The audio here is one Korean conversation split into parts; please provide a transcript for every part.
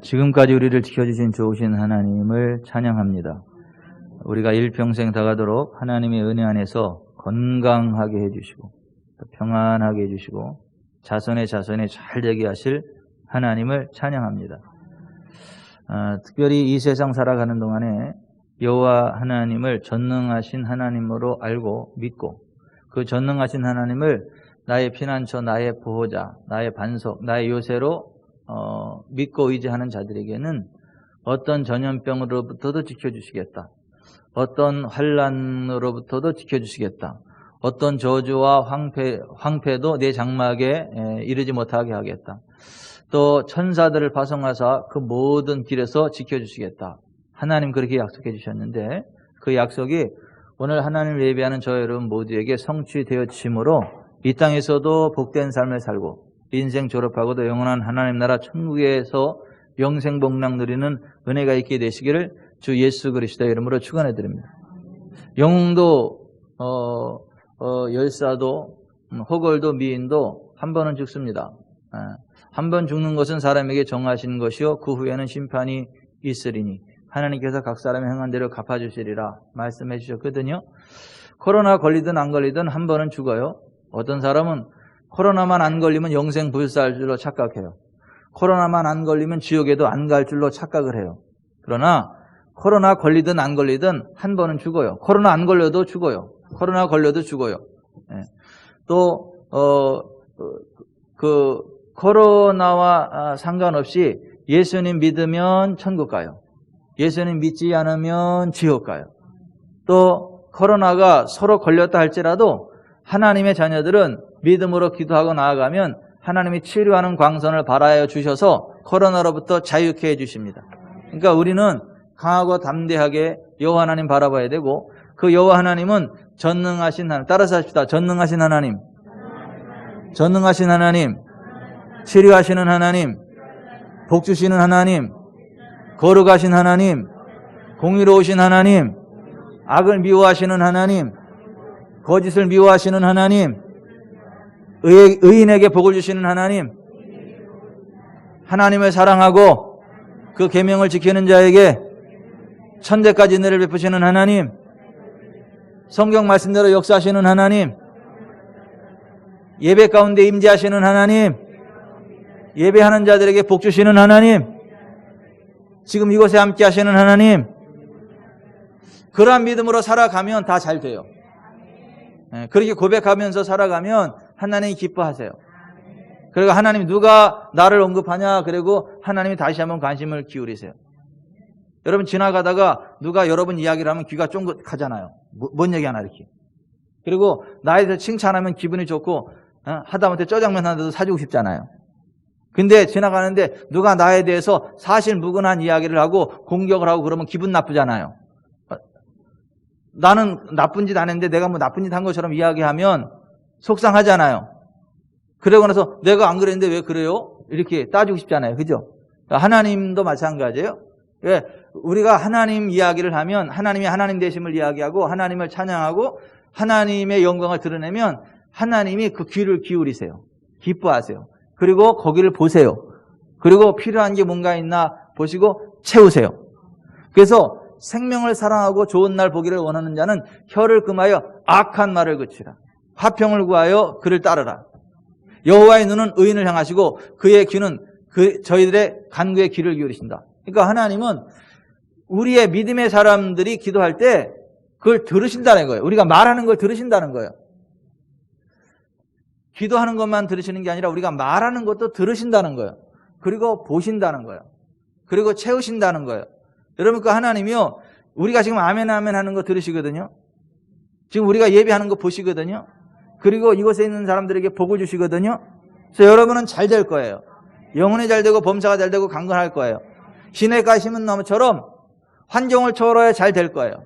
지금까지 우리를 지켜주신 좋으신 하나님을 찬양합니다. 우리가 일평생 다가도록 하나님의 은혜 안에서 건강하게 해주시고 평안하게 해주시고 자손의 자손에 잘 되게 하실 하나님을 찬양합니다. 특별히 이 세상 살아가는 동안에 여호와 하나님을 전능하신 하나님으로 알고 믿고 그 전능하신 하나님을 나의 피난처, 나의 보호자, 나의 반석, 나의 요새로 믿고 의지하는 자들에게는 어떤 전염병으로부터도 지켜주시겠다. 어떤 환난으로부터도 지켜주시겠다. 어떤 저주와 황폐도 내 장막에 이르지 못하게 하겠다. 또 천사들을 파송하사 그 모든 길에서 지켜주시겠다. 하나님 그렇게 약속해 주셨는데 그 약속이 오늘 하나님을 예배하는 저 여러분 모두에게 성취되어짐으로 이 땅에서도 복된 삶을 살고 인생 졸업하고도 영원한 하나님 나라 천국에서 영생복락 누리는 은혜가 있게 되시기를 주 예수 그리스도의 이름으로 축원해 드립니다. 영웅도 열사도 호걸도 미인도 한 번은 죽습니다. 한 번 죽는 것은 사람에게 정하신 것이요 그 후에는 심판이 있으리니 하나님께서 각 사람의 행한 대로 갚아주시리라 말씀해 주셨거든요. 코로나 걸리든 안 걸리든 한 번은 죽어요. 어떤 사람은 코로나만 안 걸리면 영생 불사할 줄로 착각해요. 코로나만 안 걸리면 지옥에도 안 갈 줄로 착각을 해요. 그러나 코로나 걸리든 안 걸리든 한 번은 죽어요. 코로나 안 걸려도 죽어요. 코로나 걸려도 죽어요. 또 코로나와 상관없이 예수님 믿으면 천국 가요. 예수님 믿지 않으면 지옥 가요. 또 코로나가 서로 걸렸다 할지라도 하나님의 자녀들은 믿음으로 기도하고 나아가면 하나님이 치료하는 광선을 발하여 주셔서 코로나로부터 자유케 해주십니다. 그러니까 우리는 강하고 담대하게 여호와 하나님 바라봐야 되고 그 여호와 하나님은 전능하신 하나님, 따라서 합시다. 전능하신 하나님, 전능하신 하나님, 치료하시는 하나님, 복주시는 하나님, 거룩하신 하나님, 공의로우신 하나님, 악을 미워하시는 하나님, 거짓을 미워하시는 하나님, 의인에게 복을 주시는 하나님, 하나님을 사랑하고 그 계명을 지키는 자에게 천대까지 은혜를 베푸시는 하나님, 성경 말씀대로 역사하시는 하나님, 예배 가운데 임재하시는 하나님, 예배하는 자들에게 복 주시는 하나님, 지금 이곳에 함께 하시는 하나님, 그러한 믿음으로 살아가면 다 잘 돼요. 그렇게 고백하면서 살아가면 하나님이 기뻐하세요. 그리고 하나님 누가 나를 언급하냐 그리고 하나님이 다시 한번 관심을 기울이세요. 여러분 지나가다가 누가 여러분 이야기를 하면 귀가 쫑긋하잖아요. 뭔 얘기하나 이렇게. 그리고 나에 대해서 칭찬하면 기분이 좋고 하다못해 짜장면 하나도 사주고 싶잖아요. 근데 지나가는데 누가 나에 대해서 사실무근한 이야기를 하고 공격을 하고 그러면 기분 나쁘잖아요. 나는 나쁜 짓 안 했는데 내가 뭐 나쁜 짓 한 것처럼 이야기하면 속상하잖아요. 그러고 나서 내가 안 그랬는데 왜 그래요? 이렇게 따지고 싶잖아요. 그죠? 하나님도 마찬가지예요. 우리가 하나님 이야기를 하면 하나님이 하나님 되심을 이야기하고 하나님을 찬양하고 하나님의 영광을 드러내면 하나님이 그 귀를 기울이세요. 기뻐하세요. 그리고 거기를 보세요. 그리고 필요한 게 뭔가 있나 보시고 채우세요. 그래서 생명을 사랑하고 좋은 날 보기를 원하는 자는 혀를 금하여 악한 말을 그치라. 화평을 구하여 그를 따르라. 여호와의 눈은 의인을 향하시고 그의 귀는 저희들의 간구의 귀를 기울이신다. 그러니까 하나님은 우리의 믿음의 사람들이 기도할 때 그걸 들으신다는 거예요. 우리가 말하는 걸 들으신다는 거예요. 기도하는 것만 들으시는 게 아니라 우리가 말하는 것도 들으신다는 거예요. 그리고 보신다는 거예요. 그리고 채우신다는 거예요. 여러분 그 하나님이요 우리가 지금 아멘 아멘 하는 거 들으시거든요. 지금 우리가 예배하는 거 보시거든요. 그리고 이곳에 있는 사람들에게 복을 주시거든요. 그래서 여러분은 잘 될 거예요. 영혼이 잘 되고 범사가 잘 되고 강건할 거예요. 시냇가에 심은 나무처럼 환경을 초월해야 잘 될 거예요.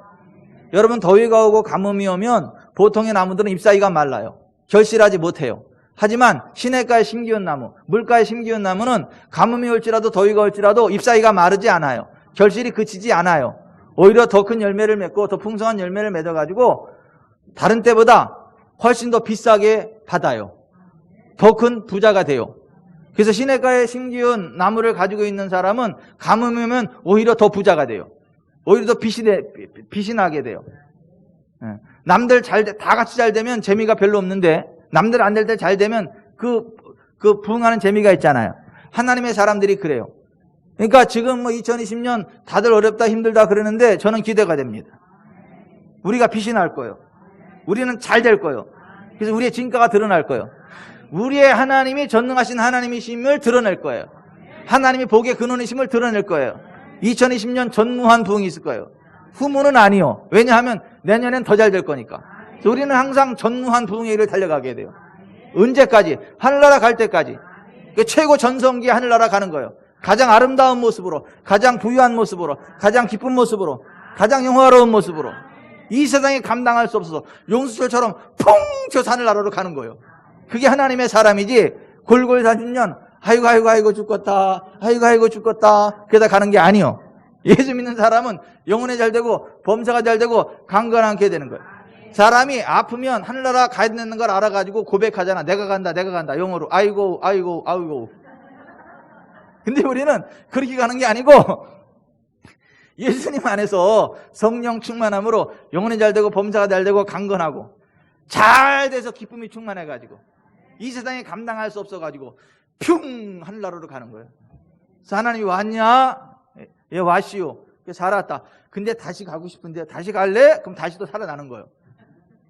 여러분 더위가 오고 가뭄이 오면 보통의 나무들은 잎사귀가 말라요. 결실하지 못해요. 하지만 시냇가에 심기운 나무, 물가에 심기운 나무는 가뭄이 올지라도 더위가 올지라도 잎사귀가 마르지 않아요. 결실이 그치지 않아요. 오히려 더 큰 열매를 맺고 더 풍성한 열매를 맺어가지고 다른 때보다 훨씬 더 비싸게 받아요. 더 큰 부자가 돼요. 그래서 시냇가에 심기운 나무를 가지고 있는 사람은 가뭄이면 오히려 더 부자가 돼요. 오히려 더 빛이 나게 돼요. 남들 다 같이 잘 되면 재미가 별로 없는데 남들 안 될 때 잘 되면 그 부응하는 재미가 있잖아요. 하나님의 사람들이 그래요. 그러니까 지금 2020년 다들 어렵다 힘들다 그러는데 저는 기대가 됩니다. 우리가 빛이 날 거예요. 우리는 잘 될 거예요. 그래서 우리의 진가가 드러날 거예요. 우리의 하나님이 전능하신 하나님이심을 드러낼 거예요. 하나님이 복의 근원이심을 드러낼 거예요. 2020년 전무한 부흥이 있을 거예요. 후문은 아니요. 왜냐하면 내년엔 더 잘 될 거니까. 우리는 항상 전무한 부흥의 일을 달려가게 돼요. 언제까지? 하늘나라 갈 때까지. 최고 전성기에 하늘나라 가는 거예요. 가장 아름다운 모습으로, 가장 부유한 모습으로, 가장 기쁜 모습으로, 가장 영화로운 모습으로. 이 세상에 감당할 수 없어서 용수철처럼 퐁 튀어서 하늘나라로 가는 거예요. 그게 하나님의 사람이지 골골 40년 아이고 죽겠다, 아이고 죽겠다 그러다 가는 게 아니요. 예수 믿는 사람은 영혼이 잘 되고 범사가 잘 되고 강건하게 되는 거예요. 사람이 아프면 하늘나라 가야 되는 걸 알아가지고 고백하잖아. 내가 간다 영어로 아이고. 근데 우리는 그렇게 가는 게 아니고 예수님 안에서 성령 충만함으로 영혼이 잘 되고 범사가 잘 되고 강건하고 잘 돼서 기쁨이 충만해가지고 이 세상에 감당할 수 없어가지고 뿅 하늘나라로 가는 거예요. 그래서 하나님이 왔냐? 예, 왔시오. 잘 왔다. 근데 다시 가고 싶은데 다시 갈래? 그럼 다시 또 살아나는 거예요.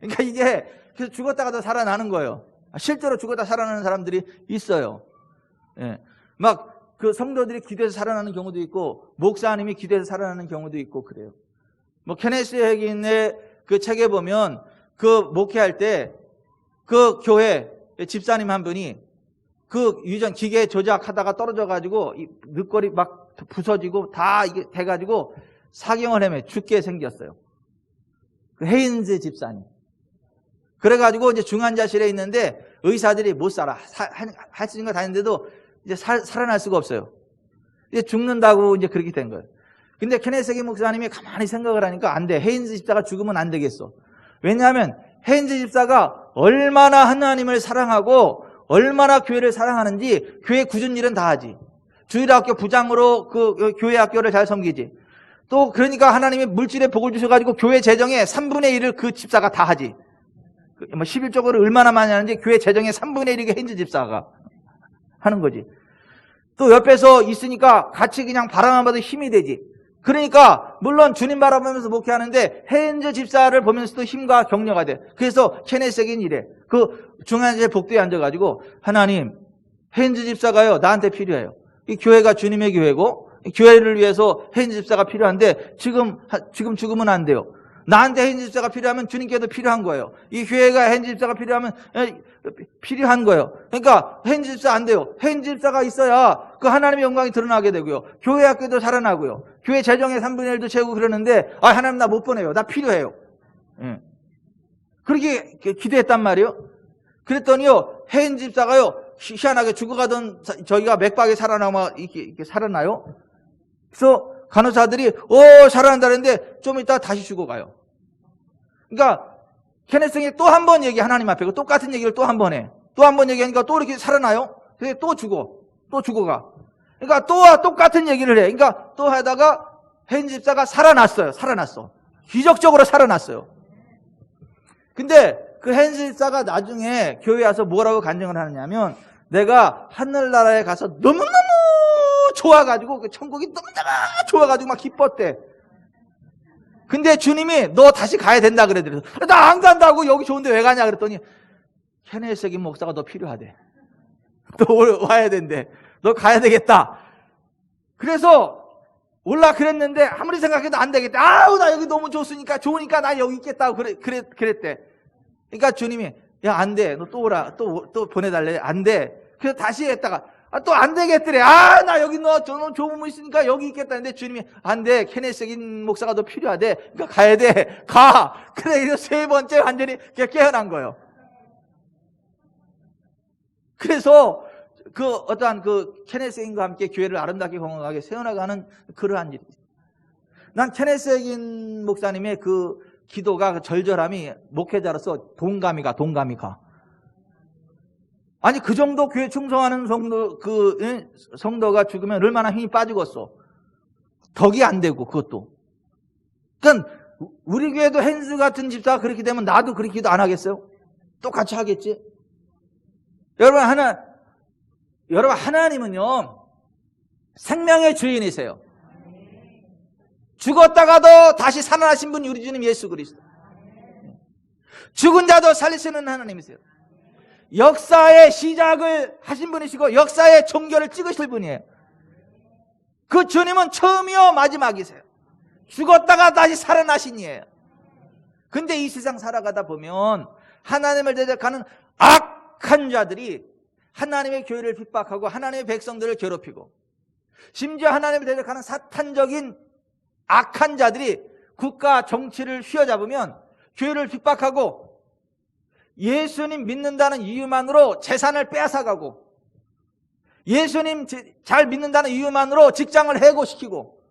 그러니까 이게 그래서 죽었다가도 살아나는 거예요. 실제로 죽었다 살아나는 사람들이 있어요. 예. 막 그 성도들이 기도해서 살아나는 경우도 있고 목사님이 기도해서 살아나는 경우도 있고 그래요. 케네스 핵인의 그 책에 보면 그 목회할 때 그 교회 집사님 한 분이 그 유전 기계 조작하다가 떨어져가지고 늑골이 막 부서지고 다 이게 돼가지고 사경을 헤매 죽게 생겼어요. 그 헤인즈 집사님. 그래가지고 이제 중환자실에 있는데 의사들이 못 살아. 할 수 있는 거 다 했는데도 이제 살아날 수가 없어요. 이제 죽는다고 이제 그렇게 된 거예요. 근데 케네스기 목사님이 가만히 생각을 하니까 안 돼. 헤인즈 집사가 죽으면 안 되겠어. 왜냐하면 헤인즈 집사가 얼마나 하나님을 사랑하고 얼마나 교회를 사랑하는지 교회 굳은 일은 다 하지. 주일학교 부장으로 그 교회 학교를 잘 섬기지. 또 그러니까 하나님이 물질의 복을 주셔가지고 교회 재정의 3분의 1을 그 집사가 다 하지. 11조를 얼마나 많이 하는지 교회 재정의 3분의 1이 헤인즈 집사가 하는 거지. 또 옆에서 있으니까 같이 그냥 바라만 봐도 힘이 되지. 그러니까 물론 주님 바라보면서 목회하는데 헤인즈 집사를 보면서도 힘과 격려가 돼. 그래서 케네스긴 이래. 그 중환자실 복도에 앉아가지고 하나님 헤인즈 집사가요 나한테 필요해요. 이 교회가 주님의 교회고 교회를 위해서 헤인즈 집사가 필요한데 지금 죽으면 안 돼요. 나한테 헤인즈 집사가 필요하면 주님께도 필요한 거예요. 이 교회가 헤인즈 집사가 필요하면 필요한 거예요. 그러니까 헤인즈 집사 안 돼요. 헤인즈 집사가 있어야 그 하나님의 영광이 드러나게 되고요. 교회 학교도 살아나고요. 교회 재정의 3분의 1도 채우고 그러는데 하나님 나 못 보내요. 나 필요해요. 그렇게 기도했단 말이에요. 그랬더니요 헤인즈 집사가요 희한하게 죽어가던 저희가 맥박에 살아나면 이렇게 살아나요. 그래서 간호사들이 살아난다 그랬는데 좀 이따 다시 죽어가요. 그러니까 케네스이 또 한 번 얘기 하나님 앞에 똑같은 얘기를 또 한 번 해. 또 한 번 얘기하니까 또 이렇게 살아나요. 근데 또 죽어가. 그러니까 또 똑같은 얘기를 해. 그러니까 또 하다가 헤인즈 집사가 살아났어. 기적적으로 살아났어요. 근데 그 헤인즈 집사가 나중에 교회에 와서 뭐라고 간증을 하느냐면 내가 하늘나라에 가서 너무너무 좋아가지고 그 천국이 너무너무 좋아가지고 막 기뻤대. 근데 주님이 너 다시 가야 된다 그래더래요. 나 안 간다고. 여기 좋은데 왜 가냐 그랬더니 케네스기 목사가 너 필요하대. 너 와야 된대. 너 가야 되겠다. 그래서 올라 그랬는데 아무리 생각해도 안 되겠대. 나 여기 너무 좋으니까 나 여기 있겠다고 그랬대. 그러니까 주님이 야 안 돼. 너 또 오라. 또 보내달래. 안 돼. 그래서 다시 했다가 또 안 되겠더래. 나 여기 너 좋은 분 있으니까 여기 있겠다. 근데 주님이 안 돼. 케네스긴 목사가 더 필요하대. 그러니까 가야 돼. 가. 그래. 이래서 세 번째 완전히 깨어난 거예요. 그래서 어떠한 케네스긴과 함께 교회를 아름답게 건강하게 세워나가는 그러한 일이. 난 케네스긴 목사님의 그 기도가 그 절절함이 목회자로서 동감이 가. 아니 그 정도 교회 충성하는 성도가 죽으면 얼마나 힘이 빠지겠어. 덕이 안 되고 그것도. 그러니까 우리 교회도 헨스 같은 집사가 그렇게 되면 나도 그렇게 기도 안 하겠어요? 똑같이 하겠지? 여러분 하나님은요 생명의 주인이세요. 죽었다가도 다시 살아나신 분이 우리 주님 예수 그리스도. 죽은 자도 살리시는 하나님이세요. 역사의 시작을 하신 분이시고 역사의 종결을 찍으실 분이에요. 그 주님은 처음이요 마지막이세요. 죽었다가 다시 살아나신 이에요. 근데 이 세상 살아가다 보면 하나님을 대적하는 악한 자들이 하나님의 교회를 핍박하고 하나님의 백성들을 괴롭히고 심지어 하나님을 대적하는 사탄적인 악한 자들이 국가 정치를 휘어잡으면 교회를 핍박하고 예수님 믿는다는 이유만으로 재산을 빼앗아가고 예수님 잘 믿는다는 이유만으로 직장을 해고시키고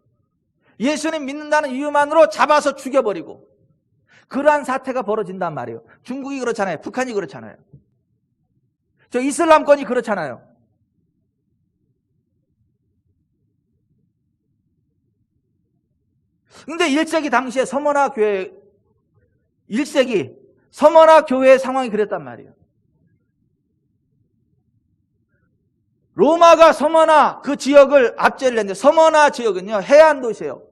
예수님 믿는다는 이유만으로 잡아서 죽여버리고 그러한 사태가 벌어진단 말이에요. 중국이 그렇잖아요. 북한이 그렇잖아요. 저 이슬람권이 그렇잖아요. 근데 1세기 당시에 서머나 교회 1세기 서머나 교회의 상황이 그랬단 말이에요. 로마가 서머나 그 지역을 압제를 했는데 서머나 지역은요 해안 도시예요.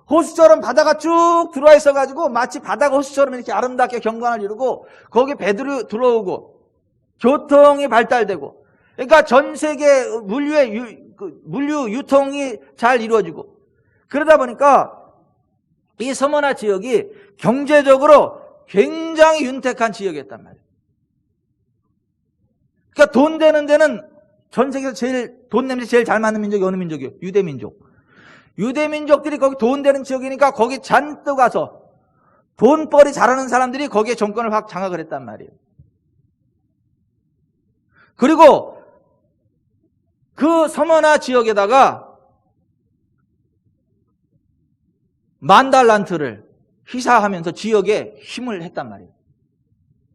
호수처럼 바다가 쭉 들어와 있어가지고 마치 바다가 호수처럼 이렇게 아름답게 경관을 이루고 거기 배들이 들어오고 교통이 발달되고 그러니까 전 세계 물류 유통이 잘 이루어지고 그러다 보니까 이 서머나 지역이 경제적으로 굉장히 윤택한 지역이었단 말이에요. 그러니까 돈 되는 데는 전 세계에서 돈 냄새 제일 잘 맞는 민족이 어느 민족이에요? 유대민족. 유대민족들이 거기 돈 되는 지역이니까 거기 잔뜩 가서 돈벌이 잘하는 사람들이 거기에 정권을 확 장악을 했단 말이에요. 그리고 그 서머나 지역에다가 만달란트를 희사하면서 지역에 힘을 했단 말이에요.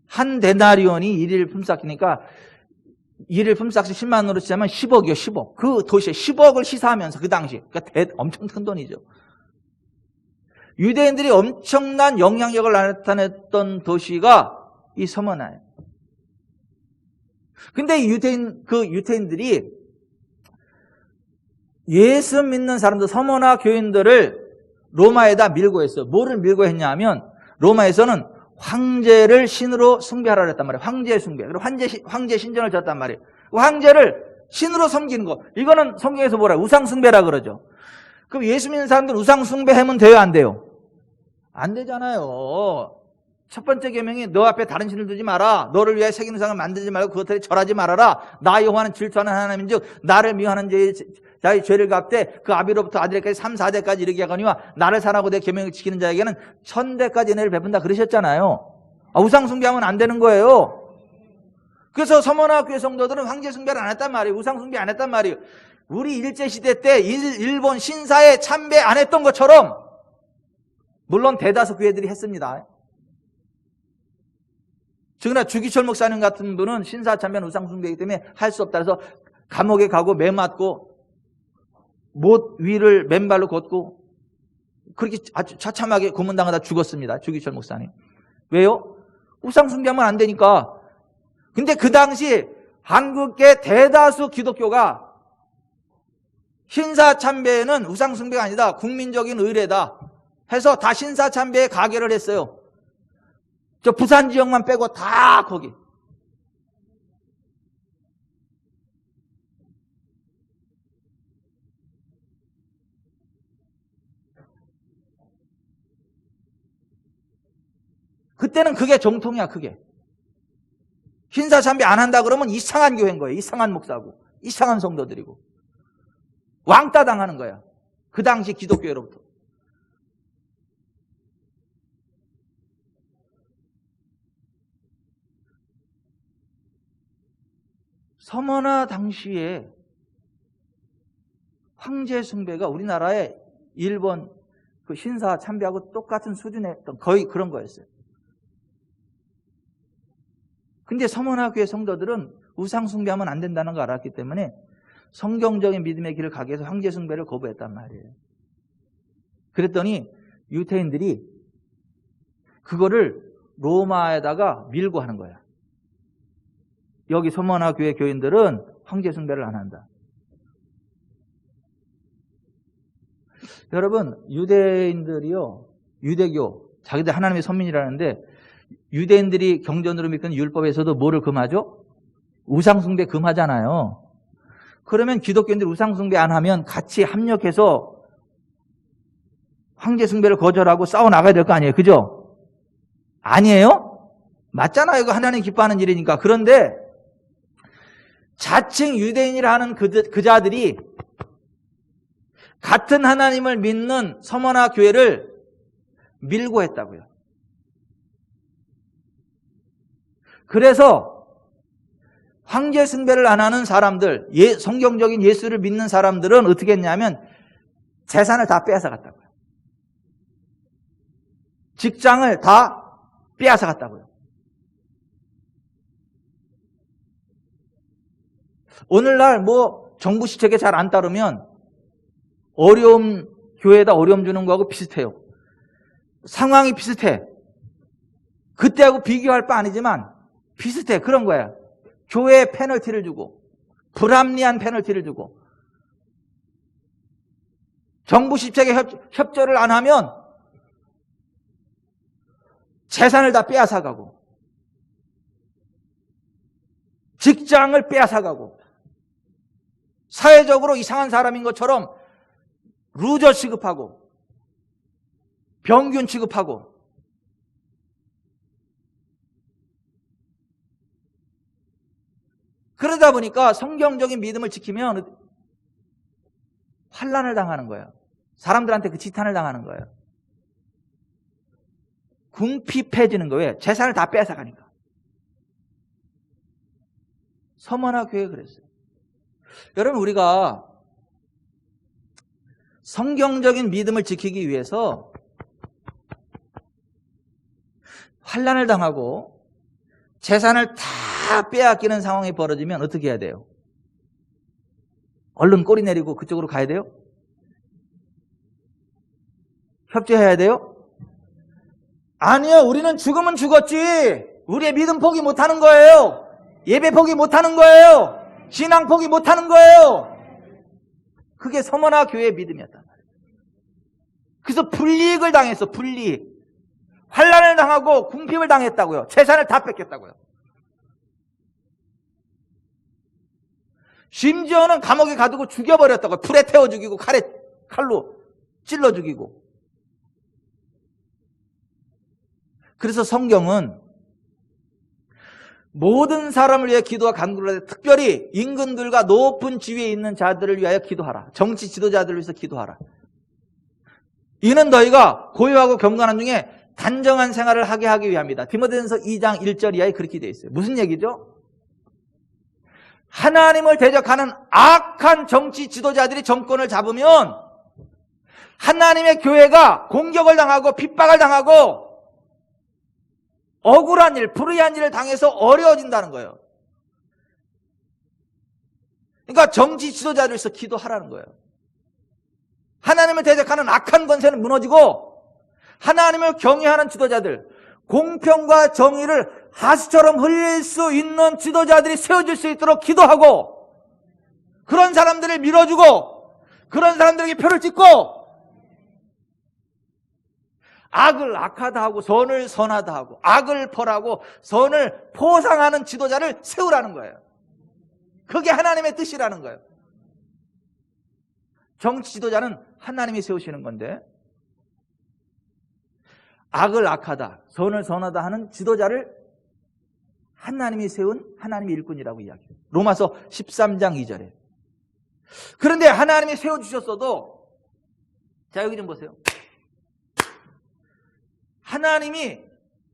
한 데나리온이 1일 품삯이니까 1일 품삯이 10만원으로 치자면 10억이요, 10억. 그 도시에 10억을 시사하면서 그 당시. 그러니까 엄청 큰 돈이죠. 유대인들이 엄청난 영향력을 나타냈던 도시가 이 서머나예요. 근데 이 유태인들이 예수 믿는 사람들, 서머나 교인들을 로마에다 밀고 했어요. 뭐를 밀고 했냐 하면 로마에서는 황제를 신으로 숭배하라 했단 말이에요. 황제 숭배. 그리고 황제 신전을 졌단 말이에요. 황제를 신으로 섬기는 거. 이거는 성경에서 뭐라 우상 숭배라 그러죠. 그럼 예수 믿는 사람들 우상 숭배하면 돼요, 안 돼요? 안 되잖아요. 첫 번째 계명이 너 앞에 다른 신을 두지 마라. 너를 위해 새긴 우상을 만들지 말고 그것들에 절하지 말아라. 나 여호와는 질투하는 하나님인즉 나를 미워하는 자의 죄를 갚되 그 아비로부터 아들에까지 3, 4대까지 이르게 하거니와 나를 사랑하고 내 계명을 지키는 자에게는 1000대까지 은혜를 베푼다 그러셨잖아요. 우상 숭배하면 안 되는 거예요. 그래서 서머나 교회 성도들은 황제 숭배를 안 했단 말이에요. 우상 숭배 안 했단 말이에요. 우리 일제시대 때 일본 신사에 참배 안 했던 것처럼 물론 대다수 교회들이 했습니다. 즉나 주기철 목사님 같은 분은 신사 참배는 우상 숭배이기 때문에 할 수 없다 해서 감옥에 가고 매 맞고 못 위를 맨발로 걷고 그렇게 아주 처참하게 고문당하다 죽었습니다. 주기철 목사님. 왜요? 우상 숭배하면 안 되니까. 근데 그 당시 한국의 대다수 기독교가 신사 참배는 우상 숭배가 아니다. 국민적인 의례다 해서 다 신사 참배에 가결을 했어요. 저 부산 지역만 빼고 다 거기. 그때는 그게 정통이야, 그게. 신사 참배 안 한다 그러면 이상한 교회인 거예요. 이상한 목사고, 이상한 성도들이고. 왕따 당하는 거야. 그 당시 기독교로부터. 서머나 당시에 황제 숭배가 우리나라의 일본 그 신사 참배하고 똑같은 수준의 거의 그런 거였어요. 근데 서머나 교회 성도들은 우상 숭배하면 안 된다는 걸 알았기 때문에 성경적인 믿음의 길을 가기 위해서 황제 숭배를 거부했단 말이에요. 그랬더니 유대인들이 그거를 로마에다가 밀고 하는 거야. 여기 서머나 교회 교인들은 황제 숭배를 안 한다. 여러분, 유대인들이요, 유대교, 자기들 하나님의 선민이라는데 유대인들이 경전으로 믿는 율법에서도 뭐를 금하죠? 우상숭배 금하잖아요. 그러면 기독교인들이 우상숭배 안 하면 같이 합력해서 황제숭배를 거절하고 싸워나가야 될 거 아니에요. 그죠? 아니에요? 맞잖아요. 이거 하나님 기뻐하는 일이니까. 그런데 자칭 유대인이라 하는 그자들이 같은 하나님을 믿는 서머나 교회를 밀고 했다고요. 그래서 황제 숭배를 안 하는 사람들, 성경적인 예수를 믿는 사람들은 어떻게 했냐면 재산을 다 빼앗아 갔다고요. 직장을 다 빼앗아 갔다고요. 오늘날 뭐 정부 시책에 잘 안 따르면 어려움, 교회에다 어려움 주는 거하고 비슷해요. 상황이 비슷해. 그때하고 비교할 바 아니지만 비슷해. 그런 거야. 교회에 페널티를 주고 불합리한 페널티를 주고 정부 시책에 협조를 안 하면 재산을 다 빼앗아가고 직장을 빼앗아가고 사회적으로 이상한 사람인 것처럼 루저 취급하고 병균 취급하고 그러다 보니까 성경적인 믿음을 지키면 환난을 당하는 거예요. 사람들한테 그 지탄을 당하는 거예요. 궁핍해지는 거예요. 재산을 다 뺏어가니까. 서머나 교회가 그랬어요. 여러분, 우리가 성경적인 믿음을 지키기 위해서 환난을 당하고 재산을 다 빼앗기는 상황이 벌어지면 어떻게 해야 돼요? 얼른 꼬리 내리고 그쪽으로 가야 돼요? 협조해야 돼요? 아니요, 우리는 죽으면 죽었지. 우리의 믿음 포기 못하는 거예요. 예배 포기 못하는 거예요. 신앙 포기 못하는 거예요. 그게 서머나 교회의 믿음이었단 말이에요. 그래서 불이익을 당했어. 불이익. 환난을 당하고 궁핍을 당했다고요. 재산을 다 뺏겼다고요. 심지어는 감옥에 가두고 죽여버렸다고요. 불에 태워 죽이고 칼로 찔러 죽이고. 그래서 성경은 모든 사람을 위해 기도와 간구를 하되 특별히 임금들과 높은 지위에 있는 자들을 위하여 기도하라. 정치 지도자들을 위해서 기도하라. 이는 너희가 고요하고 경건한 중에 단정한 생활을 하게 하기 위함이다. 디모데전서 2장 1절 이하에 그렇게 되어 있어요. 무슨 얘기죠? 하나님을 대적하는 악한 정치 지도자들이 정권을 잡으면 하나님의 교회가 공격을 당하고 핍박을 당하고 억울한 일, 불의한 일을 당해서 어려워진다는 거예요. 그러니까 정치 지도자를 위해서 기도하라는 거예요. 하나님을 대적하는 악한 권세는 무너지고 하나님을 경외하는 지도자들, 공평과 정의를 하수처럼 흘릴 수 있는 지도자들이 세워질 수 있도록 기도하고 그런 사람들을 밀어주고 그런 사람들에게 표를 찍고 악을 악하다 하고 선을 선하다 하고 악을 벌하고 선을 포상하는 지도자를 세우라는 거예요. 그게 하나님의 뜻이라는 거예요. 정치 지도자는 하나님이 세우시는 건데 악을 악하다, 선을 선하다 하는 지도자를 하나님이 세운 하나님의 일꾼이라고 이야기해요. 로마서 13장 2절에. 그런데 하나님이 세워주셨어도 자 여기 좀 보세요. 하나님이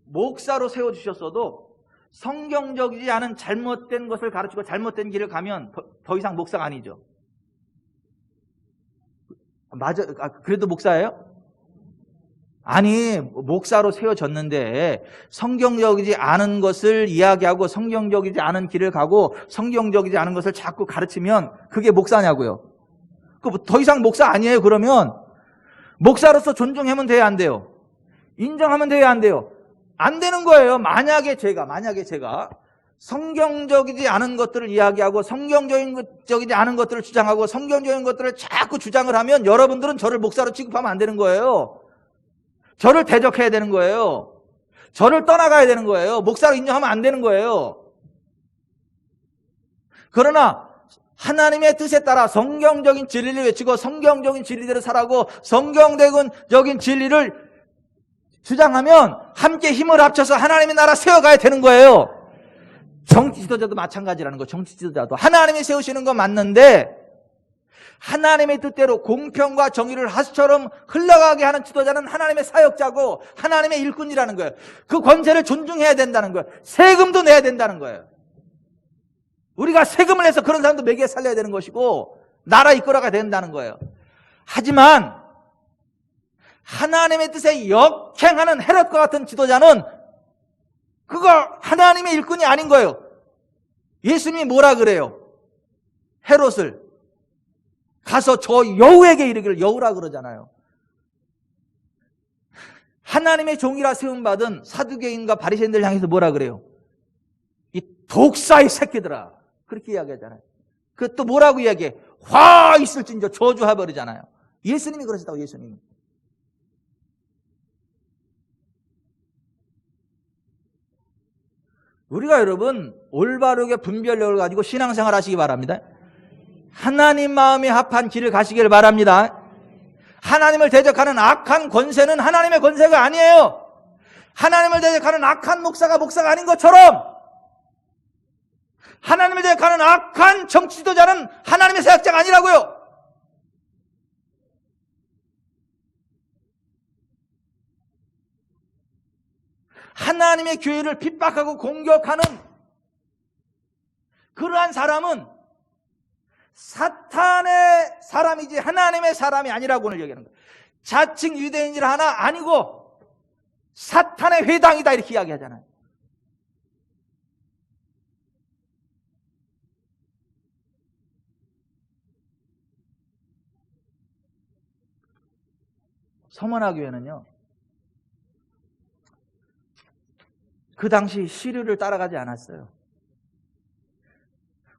목사로 세워주셨어도 성경적이지 않은 잘못된 것을 가르치고 잘못된 길을 가면 더 이상 목사가 아니죠. 맞아. 그래도 목사예요? 아니, 목사로 세워졌는데 성경적이지 않은 것을 이야기하고 성경적이지 않은 길을 가고 성경적이지 않은 것을 자꾸 가르치면 그게 목사냐고요. 더 이상 목사 아니에요. 그러면 목사로서 존중하면 돼야 안 돼요? 인정하면 돼야 안 돼요? 안 되는 거예요. 만약에 제가 성경적이지 않은 것들을 이야기하고 성경적이지 않은 것들을 주장하고 성경적인 것들을 자꾸 주장을 하면 여러분들은 저를 목사로 취급하면 안 되는 거예요. 저를 대적해야 되는 거예요. 저를 떠나가야 되는 거예요. 목사로 인정하면 안 되는 거예요. 그러나 하나님의 뜻에 따라 성경적인 진리를 외치고 성경적인 진리대로 살아고 성경적인 진리를 주장하면 함께 힘을 합쳐서 하나님의 나라 세워가야 되는 거예요. 정치 지도자도 마찬가지라는 거. 정치 지도자도 하나님이 세우시는 건 맞는데 하나님의 뜻대로 공평과 정의를 하수처럼 흘러가게 하는 지도자는 하나님의 사역자고 하나님의 일꾼이라는 거예요. 그 권세를 존중해야 된다는 거예요. 세금도 내야 된다는 거예요. 우리가 세금을 내서 그런 사람도 먹여 살려야 되는 것이고 나라 이끌어가야 된다는 거예요. 하지만 하나님의 뜻에 역행하는 헤롯과 같은 지도자는 그거 하나님의 일꾼이 아닌 거예요. 예수님이 뭐라 그래요? 헤롯을 가서 저 여우에게 이르기를, 여우라 그러잖아요. 하나님의 종이라 세움받은 사두개인과 바리새인들 향해서 뭐라 그래요? 이 독사의 새끼들아, 그렇게 이야기하잖아요. 그 또 뭐라고 이야기해? 화 있을진저 저주해 버리잖아요. 예수님이 그러셨다고. 예수님이. 우리가 여러분 올바르게 분별력을 가지고 신앙생활 하시기 바랍니다. 하나님 마음에 합한 길을 가시길 바랍니다. 하나님을 대적하는 악한 권세는 하나님의 권세가 아니에요. 하나님을 대적하는 악한 목사가 아닌 것처럼 하나님을 대적하는 악한 정치 지도자는 하나님의 사역자가 아니라고요. 하나님의 교회를 핍박하고 공격하는 그러한 사람은 사탄의 사람이지 하나님의 사람이 아니라고 오늘 얘기하는 거예요. 자칭 유대인이라 하나 아니고 사탄의 회당이다 이렇게 이야기하잖아요. 서머나교회는요, 그 당시 시류를 따라가지 않았어요.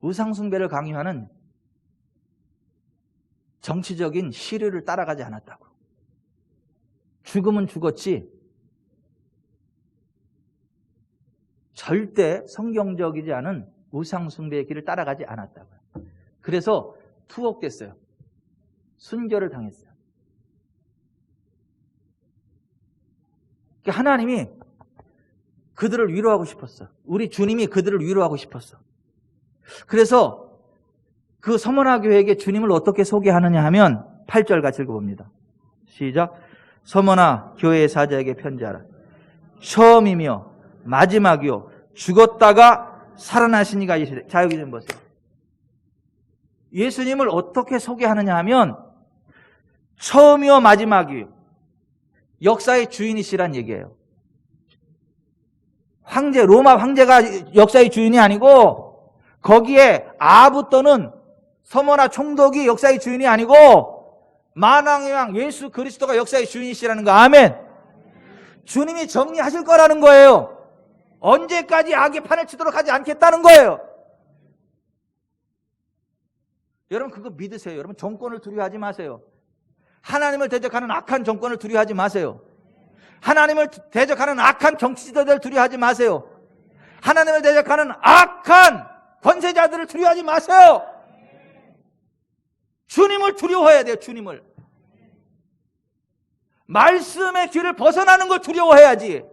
우상숭배를 강요하는 정치적인 시류를 따라가지 않았다고. 죽으면 죽었지 절대 성경적이지 않은 우상숭배의 길을 따라가지 않았다고요. 그래서 투옥됐어요. 순교를 당했어요. 하나님이 그들을 위로하고 싶었어. 우리 주님이 그들을 위로하고 싶었어. 그래서 그 서머나 교회에게 주님을 어떻게 소개하느냐 하면 8절 같이 읽어봅니다. 시작. 서머나 교회의 사자에게 편지하라. 처음이며 마지막이요 죽었다가 살아나신 이가 이시되. 자, 여기 좀 보세요. 예수님을 어떻게 소개하느냐 하면 처음이요 마지막이요 역사의 주인이시란 얘기예요. 황제, 로마 황제가 역사의 주인이 아니고 거기에 아부 또는 서머나 총독이 역사의 주인이 아니고 만왕의 왕 예수 그리스도가 역사의 주인이시라는 거. 아멘. 주님이 정리하실 거라는 거예요. 언제까지 악의 판을 치도록 하지 않겠다는 거예요. 여러분 그거 믿으세요. 여러분 정권을 두려워하지 마세요. 하나님을 대적하는 악한 정권을 두려워하지 마세요. 하나님을 대적하는 악한 정치 지도자를 두려워하지 마세요. 하나님을 대적하는 악한 권세자들을 두려워하지 마세요. 주님을 두려워해야 돼요. 주님을. 말씀의 길을 벗어나는 걸 두려워해야지.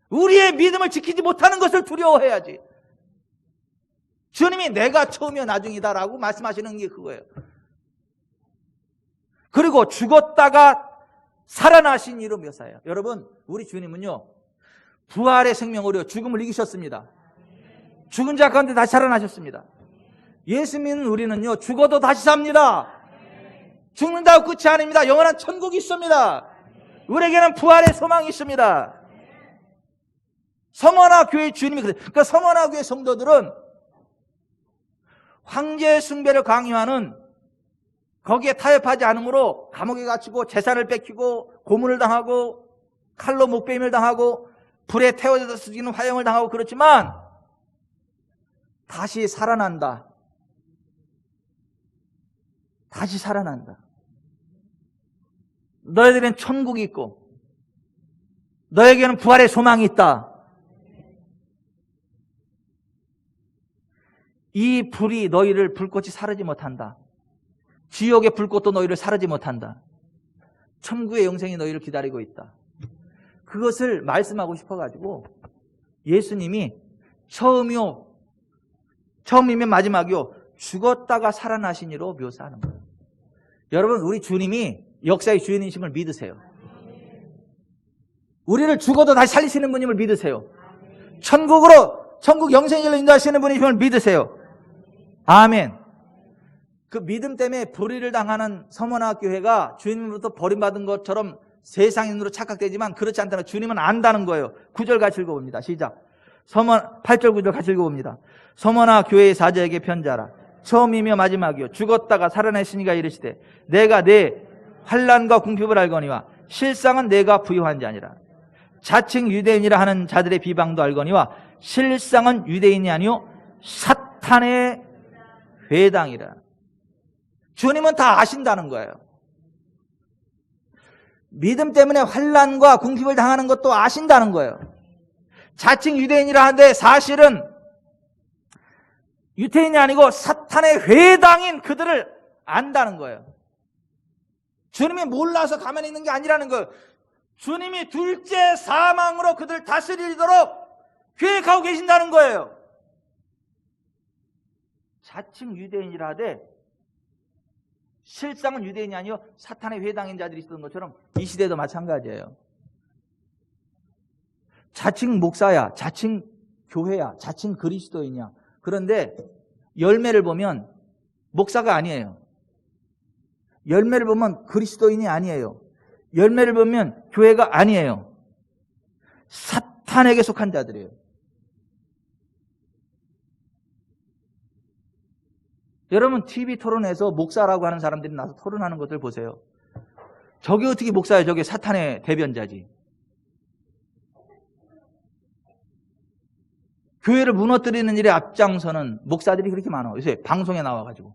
우리의 믿음을 지키지 못하는 것을 두려워해야지. 주님이 내가 처음이요 나중이다라고 말씀하시는 게 그거예요. 그리고 죽었다가 살아나신 이로 묘사해요. 여러분 우리 주님은요 부활의 생명으로 죽음을 이기셨습니다. 죽은 자 가운데 다시 살아나셨습니다. 예수 믿는 우리는요 죽어도 다시 삽니다. 죽는다고 끝이 아닙니다. 영원한 천국이 있습니다. 우리에게는 부활의 소망이 있습니다. 서머나 교회 주님이 그래요. 그러니까 서머나 교회 성도들은 황제 숭배를 강요하는, 거기에 타협하지 않으므로 감옥에 갇히고 재산을 뺏기고 고문을 당하고 칼로 목베임을 당하고 불에 태워져서 죽이는 화형을 당하고 그렇지만 다시 살아난다. 다시 살아난다. 너희들은 천국이 있고 너에게는 부활의 소망이 있다. 이 불이 너희를, 불꽃이 사르지 못한다. 지옥의 불꽃도 너희를 사르지 못한다. 천국의 영생이 너희를 기다리고 있다. 그것을 말씀하고 싶어가지고 예수님이 처음이면 마지막이요, 죽었다가 살아나시니로 묘사하는 거예요. 여러분, 우리 주님이 역사의 주인이심을 믿으세요. 우리를 죽어도 다시 살리시는 분임을 믿으세요. 천국 영생길로 인도하시는 분이심을 믿으세요. 아멘. 그 믿음 때문에 불의를 당하는 서머나 교회가 주님으로부터 버림받은 것처럼 세상인으로 착각되지만 그렇지 않다는, 주님은 안다는 거예요. 9절 같이 읽어봅니다. 시작. 8절 9절 같이 읽어봅니다. 서머나 교회의 사자에게 편지하라. 처음이며 마지막이요 죽었다가 살아내시니가 이르시되 내가 내 환난과 궁핍을 알거니와 실상은 내가 부유한 자니라. 자칭 유대인이라 하는 자들의 비방도 알거니와 실상은 유대인이 아니요 사탄의 회당이라. 주님은 다 아신다는 거예요. 믿음 때문에 환난과 궁핍을 당하는 것도 아신다는 거예요. 자칭 유대인이라 하는데 사실은 유대인이 아니고 사탄의 회당인 그들을 안다는 거예요. 주님이 몰라서 가만히 있는 게 아니라는 거예요. 주님이 둘째 사망으로 그들을 다스리도록 계획하고 계신다는 거예요. 자칭 유대인이라 하되 실상은 유대인이 아니요 사탄의 회당인 자들이 있었던 것처럼 이 시대도 마찬가지예요. 자칭 목사야, 자칭 교회야, 자칭 그리스도인이야. 그런데 열매를 보면 목사가 아니에요. 열매를 보면 그리스도인이 아니에요. 열매를 보면 교회가 아니에요. 사탄에게 속한 자들이에요. 여러분, TV 토론에서 목사라고 하는 사람들이 나서 토론하는 것들 보세요. 저게 어떻게 목사예요? 저게 사탄의 대변자지. 교회를 무너뜨리는 일에 앞장서는 목사들이 그렇게 많아요. 요새 방송에 나와가지고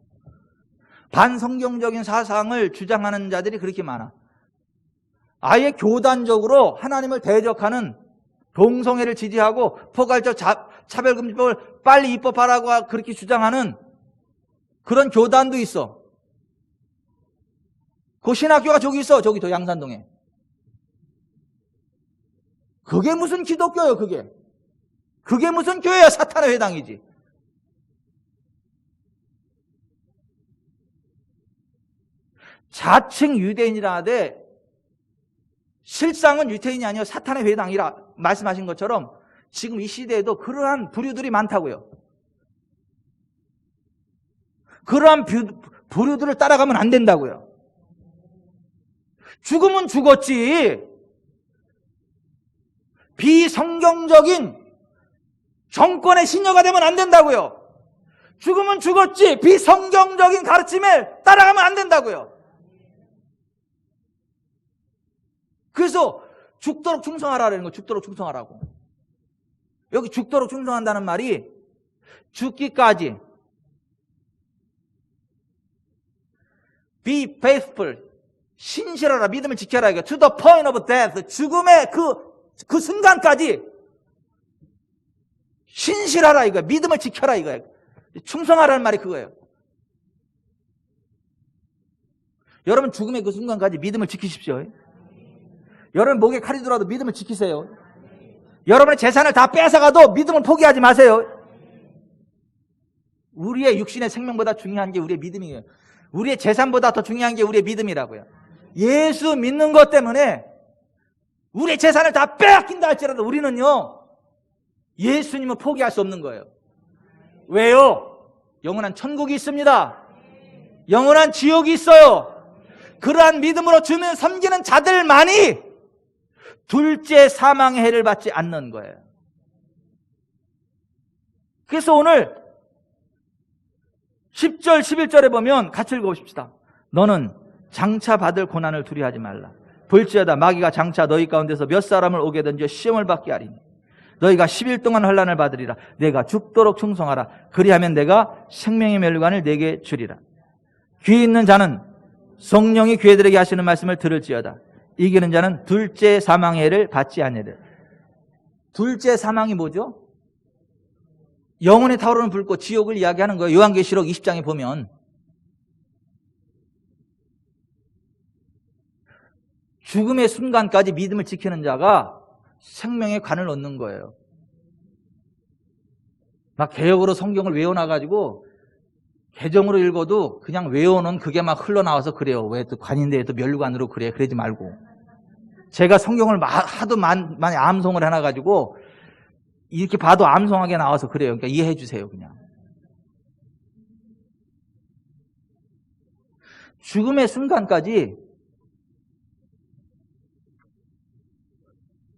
반성경적인 사상을 주장하는 자들이 그렇게 많아. 아예 교단적으로 하나님을 대적하는, 동성애를 지지하고 포괄적 차별금지법을 빨리 입법하라고 그렇게 주장하는 그런 교단도 있어. 그 신학교가 저기 있어. 저기 저 양산동에. 그게 무슨 기독교예요, 그게. 그게 무슨 교회야. 사탄의 회당이지. 자칭 유대인이라 하되 실상은 유대인이 아니요 사탄의 회당이라 말씀하신 것처럼 지금 이 시대에도 그러한 부류들이 많다고요. 그러한 부류들을 따라가면 안 된다고요. 죽으면 죽었지. 비성경적인 정권의 신여가 되면 안 된다고요. 죽으면 죽었지. 비성경적인 가르침에 따라가면 안 된다고요. 그래서 죽도록 충성하라는 거, 죽도록 충성하라고. 여기 죽도록 충성한다는 말이 죽기까지. Be faithful. 신실하라. 믿음을 지켜라. 이거. To the point of death. 죽음의 그 순간까지 신실하라. 이거야. 믿음을 지켜라. 이거야. 충성하라는 말이 그거예요. 여러분, 죽음의 그 순간까지 믿음을 지키십시오. 여러분, 목에 칼이 들어와도 믿음을 지키세요. 여러분의 재산을 다 뺏어가도 믿음을 포기하지 마세요. 우리의 육신의 생명보다 중요한 게 우리의 믿음이에요. 우리의 재산보다 더 중요한 게 우리의 믿음이라고요. 예수 믿는 것 때문에 우리의 재산을 다 빼앗긴다 할지라도 우리는요, 예수님은 포기할 수 없는 거예요. 왜요? 영원한 천국이 있습니다. 영원한 지옥이 있어요. 그러한 믿음으로 주님을 섬기는 자들만이 둘째 사망의 해를 받지 않는 거예요. 그래서 오늘 10절 11절에 보면 같이 읽어보십시다. 너는 장차 받을 고난을 두려워하지 말라. 볼지어다 마귀가 장차 너희 가운데서 몇 사람을 오게 던져 시험을 받게 하리니 너희가 10일 동안 환난을 받으리라. 내가 죽도록 충성하라. 그리하면 내가 생명의 멸관을 내게 주리라. 귀 있는 자는 성령이 교회들에게 하시는 말씀을 들을지어다. 이기는 자는 둘째 사망의 해를 받지 아니하리라. 둘째 사망이 뭐죠? 영혼에 타오르는 불꽃, 지옥을 이야기하는 거예요. 요한계시록 20장에 보면 죽음의 순간까지 믿음을 지키는 자가 생명의 관을 얻는 거예요. 막 개역으로 성경을 외워놔가지고 개정으로 읽어도 그냥 외워놓은 그게 막 흘러나와서 그래요. 왜 또 관인데 또 멸관으로 그래. 그러지 말고. 제가 성경을 하도 많이 암송을 해놔가지고 이렇게 봐도 암송하게 나와서 그래요. 그러니까 이해해 주세요. 그냥. 죽음의 순간까지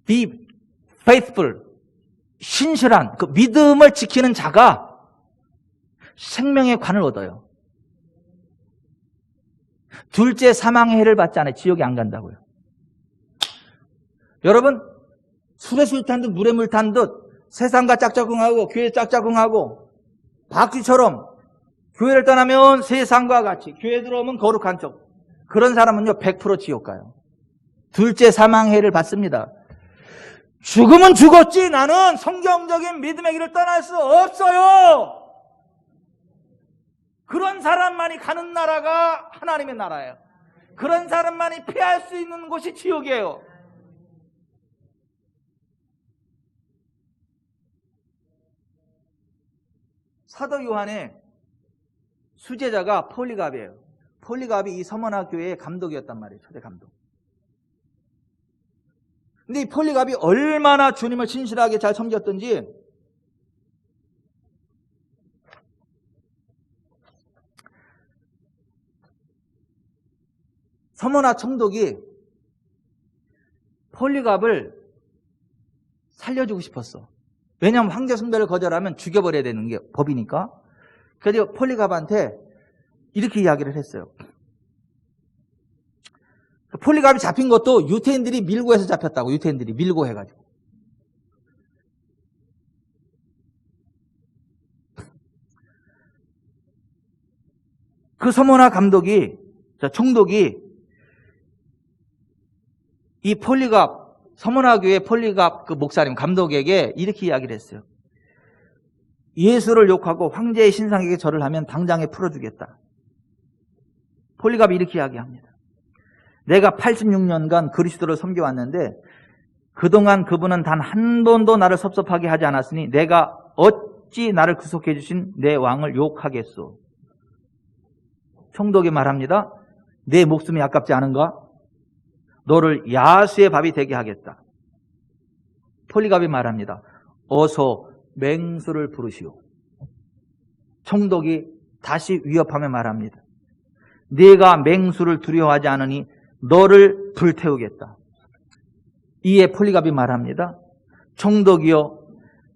be faithful, 신실한 그 믿음을 지키는 자가 생명의 관을 얻어요. 둘째 사망의 해를 받지 않아요. 지옥에 안 간다고요. 여러분, 술에 술 탄 듯 물에 물 탄 듯 세상과 짝짝꿍하고 교회 짝짝꿍하고 박쥐처럼 교회를 떠나면 세상과 같이 교회 들어오면 거룩한 척, 그런 사람은요 100% 지옥 가요. 둘째 사망의 해를 받습니다. 죽으면 죽었지 나는 성경적인 믿음의 길을 떠날 수 없어요. 그런 사람만이 가는 나라가 하나님의 나라예요. 그런 사람만이 피할 수 있는 곳이 지옥이에요. 사도 요한의 수제자가 폴리갑이에요. 폴리갑이 이 서머나 교회의 감독이었단 말이에요. 초대 감독. 근데 이 폴리갑이 얼마나 주님을 신실하게 잘 섬겼던지 서머나 총독이 폴리갑을 살려주고 싶었어. 왜냐하면 황제 숭배를 거절하면 죽여버려야 되는 게 법이니까. 그래서 폴리갑한테 이렇게 이야기를 했어요. 폴리갑이 잡힌 것도 유태인들이 밀고 해서 잡혔다고. 유태인들이 밀고 해가지고. 그 서머나 감독이, 총독이 이 폴리갑, 서머나 교회 폴리갑 그 목사님 감독에게 이렇게 이야기를 했어요. 예수를 욕하고 황제의 신상에게 절을 하면 당장에 풀어주겠다. 폴리갑이 이렇게 이야기합니다. 내가 86년간 그리스도를 섬겨왔는데 그동안 그분은 단 한 번도 나를 섭섭하게 하지 않았으니 내가 어찌 나를 구속해 주신 내 왕을 욕하겠소. 총독이 말합니다. 내 목숨이 아깝지 않은가? 너를 야수의 밥이 되게 하겠다. 폴리갑이 말합니다. 어서 맹수를 부르시오. 총독이 다시 위협하며 말합니다. 네가 맹수를 두려워하지 않으니 너를 불태우겠다. 이에 폴리갑이 말합니다. 총독이여,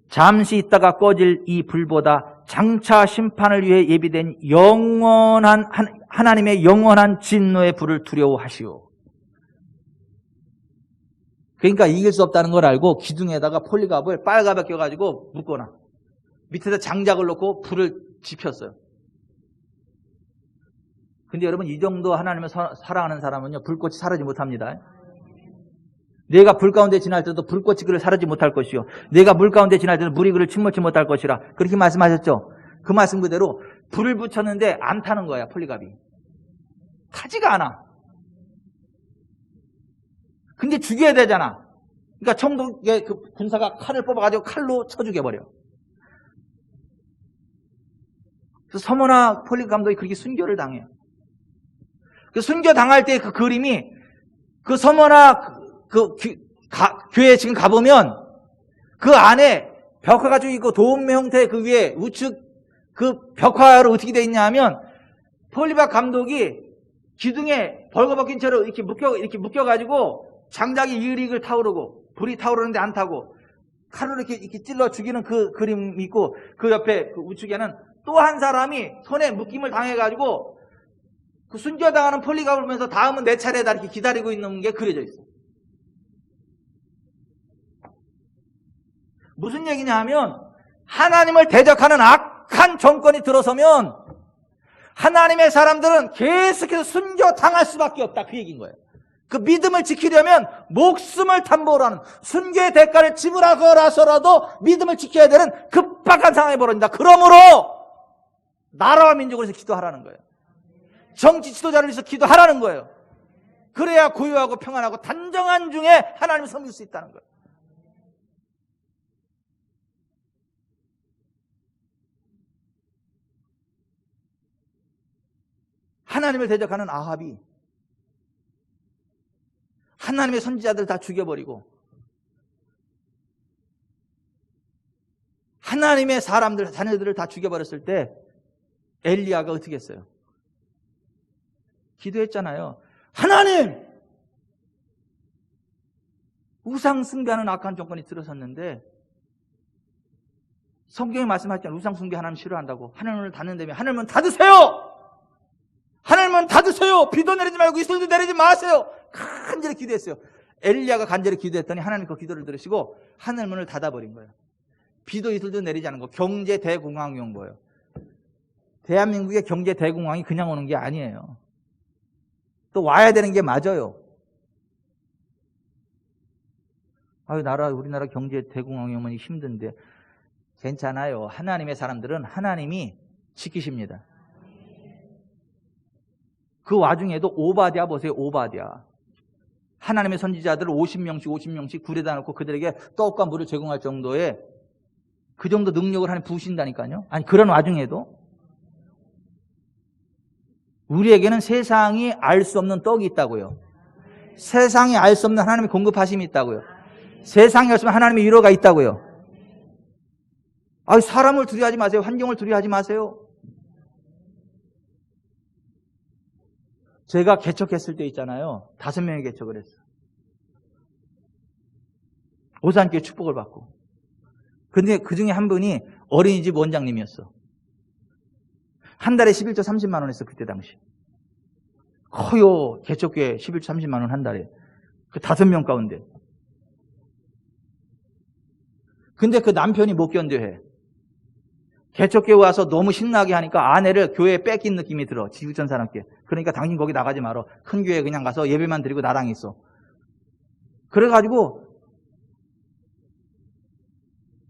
잠시 있다가 꺼질 이 불보다 장차 심판을 위해 예비된 영원한 하나님의 영원한 진노의 불을 두려워하시오. 그러니까 이길 수 없다는 걸 알고 기둥에다가 폴리갑을 빨갛게 껴가지고 묶거나 밑에다 장작을 놓고 불을 지폈어요. 근데 여러분, 이 정도 하나님을 사랑하는 사람은요 불꽃이 사르지 못합니다. 내가 불 가운데 지날 때도 불꽃이 그를 사르지 못할 것이요 내가 물 가운데 지날 때도 물이 그를 침몰치 못할 것이라. 그렇게 말씀하셨죠. 그 말씀 그대로 불을 붙였는데 안 타는 거야. 폴리갑이 타지가 않아. 근데 죽여야 되잖아. 그러니까 총독의 그 군사가 칼을 뽑아가지고 칼로 쳐 죽여버려. 그래서 서머나 폴리갑 감독이 그렇게 순교를 당해요. 그 순교 당할 때 그 그림이 그 서머나 교회에 지금 가보면 그 안에 벽화가 쭉 있고 도움의 형태 그 위에 우측 그 벽화로 어떻게 되어 있냐 하면 폴리갑 감독이 기둥에 벌거벗긴 채로 이렇게 묶여가지고 장작이 이글이글 타오르고 불이 타오르는데 안 타고 칼로 이렇게 찔러 죽이는 그 그림이 있고 그 옆에 그 우측에는 또 한 사람이 손에 묶임을 당해가지고 그 순교당하는 폴리가 울면서 다음은 내 차례다 이렇게 기다리고 있는 게 그려져 있어요. 무슨 얘기냐 하면 하나님을 대적하는 악한 정권이 들어서면 하나님의 사람들은 계속해서 순교당할 수밖에 없다 그 얘기인 거예요. 그 믿음을 지키려면 목숨을 담보로 하는 순교의 대가를 지불하고라서라도 믿음을 지켜야 되는 급박한 상황이 벌어진다. 그러므로 나라와 민족을 위해서 기도하라는 거예요. 정치 지도자를 위해서 기도하라는 거예요. 그래야 고요하고 평안하고 단정한 중에 하나님을 섬길 수 있다는 거예요. 하나님을 대적하는 아합이 하나님의 선지자들을 다 죽여버리고 하나님의 사람들, 자녀들을 다 죽여버렸을 때 엘리야가 어떻게 했어요? 기도했잖아요. 하나님! 우상 숭배하는 악한 정권이 들어섰는데 성경에 말씀하셨잖아요. 우상 숭배 하나님 싫어한다고. 하나님을 닫는다며 하나님은 닫으세요! 하나님은 닫으세요! 비도 내리지 말고 이슬도 내리지 마세요! 간절히 기도했어요. 엘리야가 간절히 기도했더니 하나님 그 기도를 들으시고 하늘 문을 닫아버린 거예요. 비도 이슬도 내리지 않은 거. 경제 대공황이 온 거예요. 대한민국의 경제 대공황이 그냥 오는 게 아니에요. 또 와야 되는 게 맞아요. 아유, 우리나라 경제 대공황이 오면 힘든데. 괜찮아요. 하나님의 사람들은 하나님이 지키십니다. 그 와중에도 오바댜 보세요. 오바댜. 하나님의 선지자들을 50명씩 굴에다 놓고 그들에게 떡과 물을 제공할 정도의 그 정도 능력을 하나님 부으신다니까요. 아니, 그런 와중에도 우리에게는 세상이 알 수 없는 떡이 있다고요. 세상이 알 수 없는 하나님의 공급하심이 있다고요. 세상이 알 수 없는 하나님의 위로가 있다고요. 아유, 사람을 두려워하지 마세요. 환경을 두려워하지 마세요. 제가 개척했을 때 있잖아요. 5명이 개척을 했어요. 오산교회 축복을 받고. 근데 그 중에 한 분이 어린이집 원장님이었어. 한 달에 11조 30만 원 했어, 그때 당시. 커요. 개척교회 11조 30만 원 한 달에. 그 5명 가운데. 근데 그 남편이 못 견뎌해. 개척교회 와서 너무 신나게 하니까 아내를 교회에 뺏긴 느낌이 들어. 지구촌 사람께. 그러니까 당신 거기 나가지 말어. 큰 교회 그냥 가서 예배만 드리고 나랑 있어. 그래가지고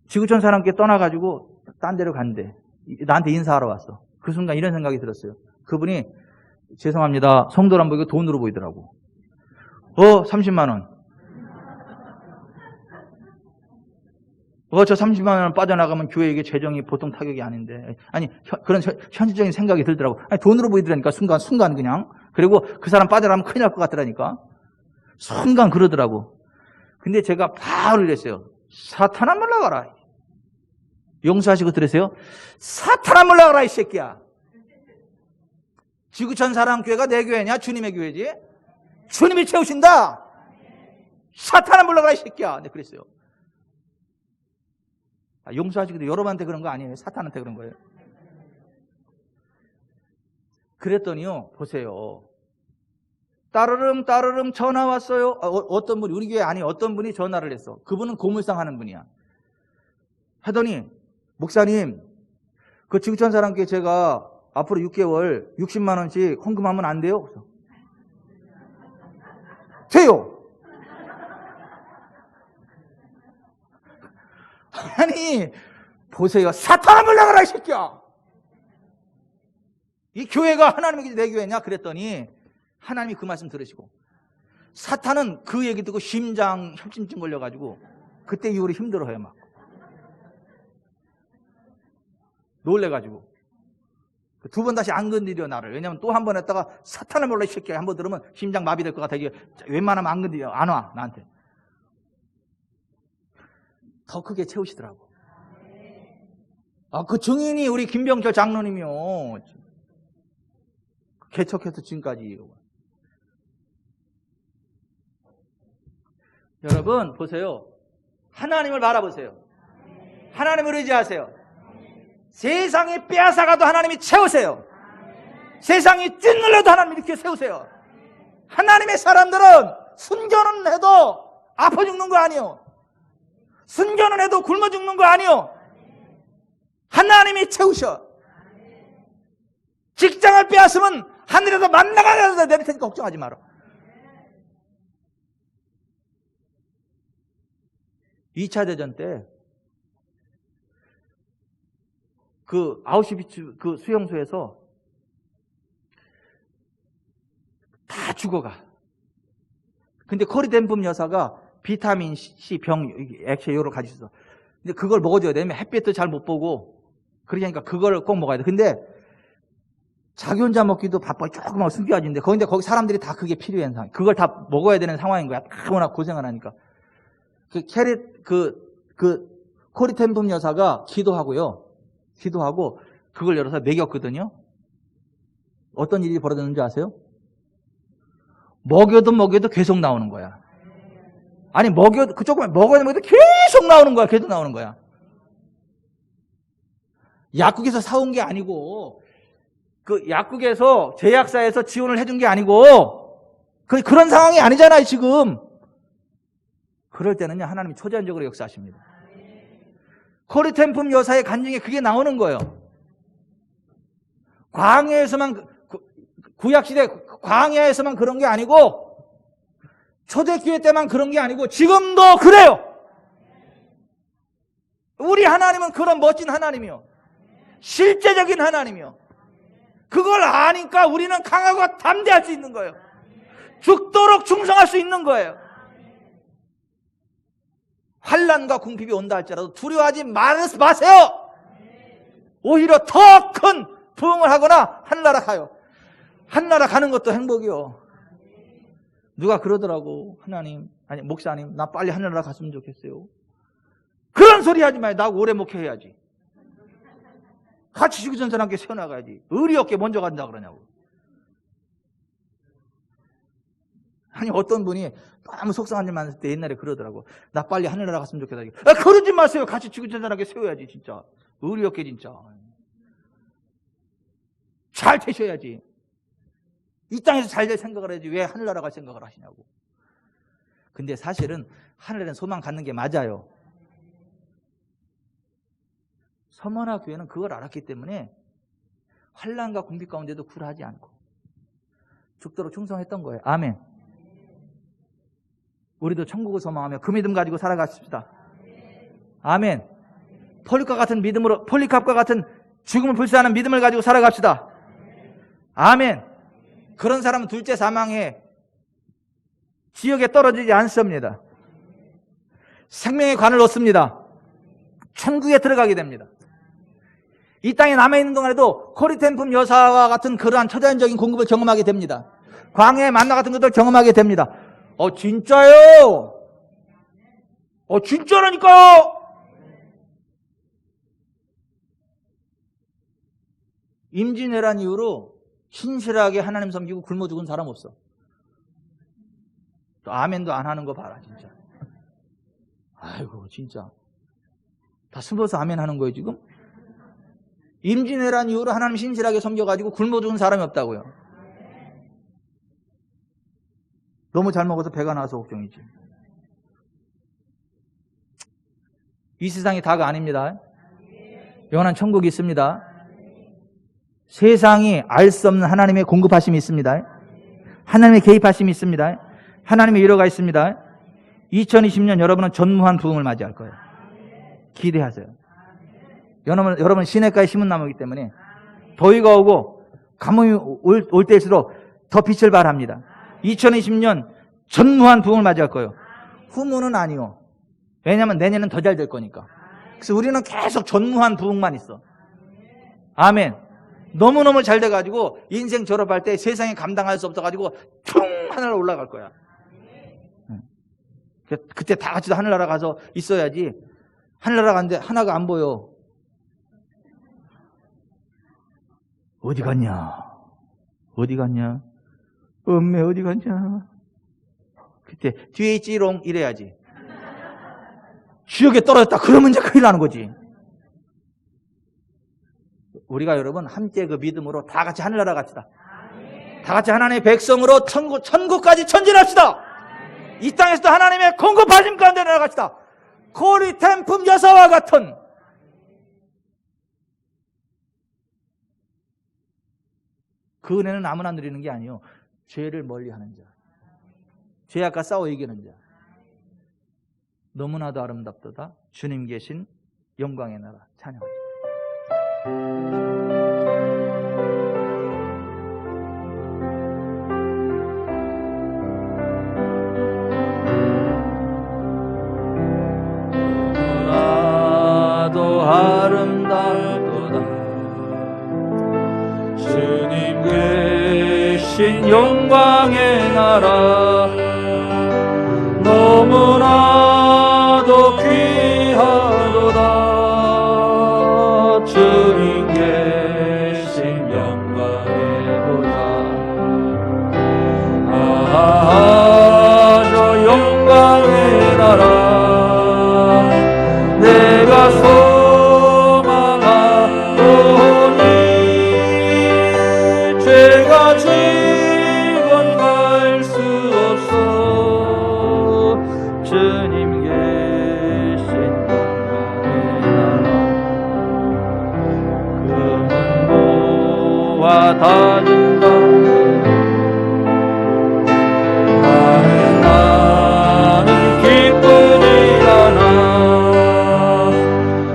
지구촌 사람께 떠나가지고 딴 데로 간대. 나한테 인사하러 왔어. 그 순간 이런 생각이 들었어요. 그분이 죄송합니다. 성도로 안 보이고 돈으로 보이더라고. 30만 원. 저 30만 원 빠져나가면 교회에게 재정이 보통 타격이 아닌데. 아니, 그런 현실적인 생각이 들더라고. 아니, 돈으로 보이더라니까, 순간 그냥. 그리고 그 사람 빠져나가면 큰일 날 것 같더라니까. 순간 그러더라고. 근데 제가 바로 이랬어요. 사탄아 물러가라. 용서하시고 들으세요. 사탄아 물러가라, 이 새끼야. 지구촌 사랑교회가 내 교회냐? 주님의 교회지? 주님이 채우신다. 사탄아 물러가라, 이 새끼야. 네, 그랬어요. 용서하시기도 여러분한테 그런 거 아니에요. 사탄한테 그런 거예요. 그랬더니요, 보세요. 따르릉 전화 왔어요. 어떤 분이, 우리 교회 아니 어떤 분이 전화를 했어. 그분은 고물상 하는 분이야. 하더니, 목사님, 그 지구촌 사람께 제가 앞으로 6개월 60만 원씩 헌금하면 안 돼요? 그래서, 돼요. 아니, 보세요. 사탄아 물러가라, 이 새끼야. 이 교회가 하나님의 내 교회냐? 그랬더니 하나님이 그 말씀 들으시고, 사탄은 그 얘기 듣고 심장 협심증 걸려가지고 그때 이후로 힘들어해요. 막 놀래가지고 2번 다시 안 건드려 나를. 왜냐면 또 한 번 했다가 사탄을 몰라 이 새끼야 한 번 들으면 심장 마비될 것 같아. 웬만하면 안 건드려. 안 와 나한테. 더 크게 채우시더라고. 그 증인이 우리 김병철 장로님이요. 개척해서 지금까지. 여러분 보세요. 하나님을 바라보세요. 하나님을 의지하세요. 세상이 빼앗아가도 하나님이 채우세요. 세상이 찐눌러도 하나님이 이렇게 세우세요. 하나님의 사람들은 순교는 해도 아파 죽는 거 아니요. 순교는 해도 굶어 죽는 거 아니요. 하나님이 채우셔. 직장을 빼앗으면 하늘에서 만나가 내릴 테니까 걱정하지 마라. 2차 대전 때 그 아우슈비츠 그 수용소에서 다 죽어가. 근데 코리 덴품 여사가 비타민 C 병 액체 요를 가지고 있어. 근데 그걸 먹어줘야 돼. 햇빛도 잘 못 보고 그러니까 그걸 꼭 먹어야 돼. 근데 자기 혼자 먹기도 바빠. 조금만 숨겨가지는데 거기 사람들이 다 그게 필요한 상황. 그걸 다 먹어야 되는 상황인 거야. 다 워낙 고생을 하니까. 코리 덴품 여사가 기도하고 그걸 열어서 먹였거든요. 어떤 일이 벌어졌는지 아세요? 먹여도 계속 나오는 거야. 아니 그쪽만 먹어도 계속 나오는 거야. 계속 나오는 거야. 약국에서 사온 게 아니고 그 약국에서 제약사에서 지원을 해준 게 아니고 그런 상황이 아니잖아요 지금. 그럴 때는요 하나님이 초자연적으로 역사하십니다. 코리 덴품 여사의 간증에 그게 나오는 거예요. 광야에서만 구약시대 광야에서만 그런 게 아니고 초대교회 때만 그런 게 아니고 지금도 그래요. 우리 하나님은 그런 멋진 하나님이요. 실제적인 하나님이요. 그걸 아니까 우리는 강하고 담대할 수 있는 거예요. 죽도록 충성할 수 있는 거예요. 환난과 궁핍이 온다 할지라도 두려워하지 마세요. 오히려 더 큰 부흥을 하거나 하늘나라 가요. 하늘나라 가는 것도 행복이요. 누가 그러더라고. 목사님 나 빨리 하늘나라 갔으면 좋겠어요. 그런 소리 하지 마요. 나 오래 목회해야지. 같이 지구전선 함께 세워나가야지. 의리 없게 먼저 간다 그러냐고. 아니 어떤 분이 너무 속상한 일 많을 때 옛날에 그러더라고. 나 빨리 하늘나라 갔으면 좋겠다. 그러지 마세요. 같이 지구전선 함께 세워야지. 진짜 의리 없게 진짜. 잘 되셔야지. 이 땅에서 잘 될 생각을 해야지 왜 하늘나라 갈 생각을 하시냐고. 근데 사실은 하늘에는 소망 갖는 게 맞아요. 서머나 교회는 그걸 알았기 때문에 환난과 궁핍 가운데도 굴하지 않고 죽도록 충성했던 거예요. 아멘. 우리도 천국을 소망하며 그 믿음 가지고 살아가십시다. 아멘. 폴리캅과 같은 죽음을 불사하는 믿음을 가지고 살아갑시다. 아멘. 그런 사람은 둘째 사망의 지역에 떨어지지 않습니다. 생명의 관을 얻습니다. 천국에 들어가게 됩니다. 이 땅에 남아있는 동안에도 코리 덴품 여사와 같은 그러한 초자연적인 공급을 경험하게 됩니다. 광야의 만나 같은 것들 경험하게 됩니다. 진짜요? 진짜라니까요? 임진왜란 이후로 신실하게 하나님 섬기고 굶어 죽은 사람 없어. 또 아멘도 안 하는 거 봐라 진짜. 아이고 진짜 다 숨어서 아멘 하는 거예요 지금? 임진왜란 이후로 하나님 신실하게 섬겨가지고 굶어 죽은 사람이 없다고요. 너무 잘 먹어서 배가 나와서 걱정이지. 이 세상이 다가 아닙니다. 영원한 천국이 있습니다. 세상이 알 수 없는 하나님의 공급하심이 있습니다. 하나님의 개입하심이 있습니다. 하나님의 위로가 있습니다. 2020년 여러분은 전무한 부흥을 맞이할 거예요. 기대하세요. 여러분 시냇가에 심은 나무이기 때문에 더위가 오고 가뭄이 올 때일수록 더 빛을 발합니다. 2020년 전무한 부흥을 맞이할 거예요. 후문은 아니요. 왜냐하면 내년은 더 잘 될 거니까. 그래서 우리는 계속 전무한 부흥만 있어. 아멘. 너무너무 잘 돼가지고 인생 졸업할 때 세상에 감당할 수 없어가지고 퉁 하늘로 올라갈 거야. 그때 다 같이 하늘나라 가서 있어야지. 하늘나라 갔는데 하나가 안 보여. 어디 갔냐? 어디 갔냐? 엄매 어디 갔냐? 그때 뒤에 있지롱 이래야지. 지옥에 떨어졌다 그러면 이제 큰일 나는 거지. 우리가 여러분 함께 그 믿음으로 다 같이 하늘나라 갑시다. 다 같이 하나님의 백성으로 천국까지 전진합시다. 이 땅에서도 하나님의 공급하심 가운데 나아갑시다. 고리템품 여사와 같은 그 은혜는 아무나 누리는 게 아니요, 죄를 멀리하는 자, 죄악과 싸워 이기는 자. 너무나도 아름답도다 주님 계신 영광의 나라. 찬양합니다. 너무나도 아름답도다 주님 계신 영광의 나라. 너무나도 귀하도다 주님 계신 영광의 보좌. 저 영광의 나라 내가 소망하오니 죄가 지건 갈 수 없어 주님 계신 영광의 나라. 금은 모아 다진다 나는 기쁘리라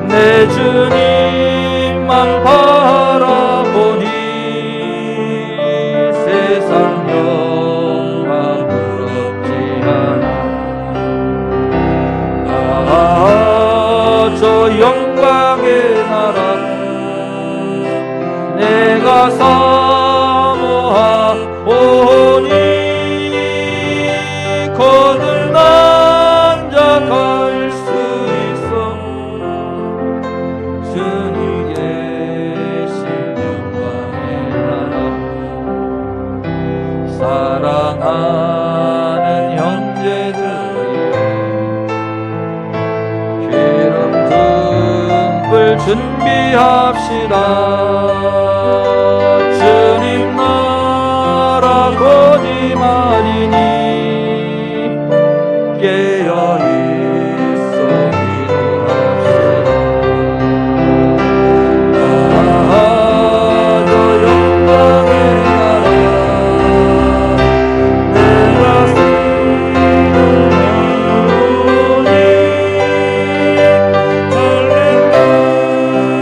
내 주님만 바라보니 세상 영광 부럽지 않아. 저 영광의 나라 내가 사모하오니 거듭난 자 갈 수 있어 주님 계신 영광의 나라. 사랑하는 형제들이여 기름 듬불 준비합시다. 주님 나라 거짓말이니 깨어있어 기도합시다. 저 영광의 나라 내가 사모하오니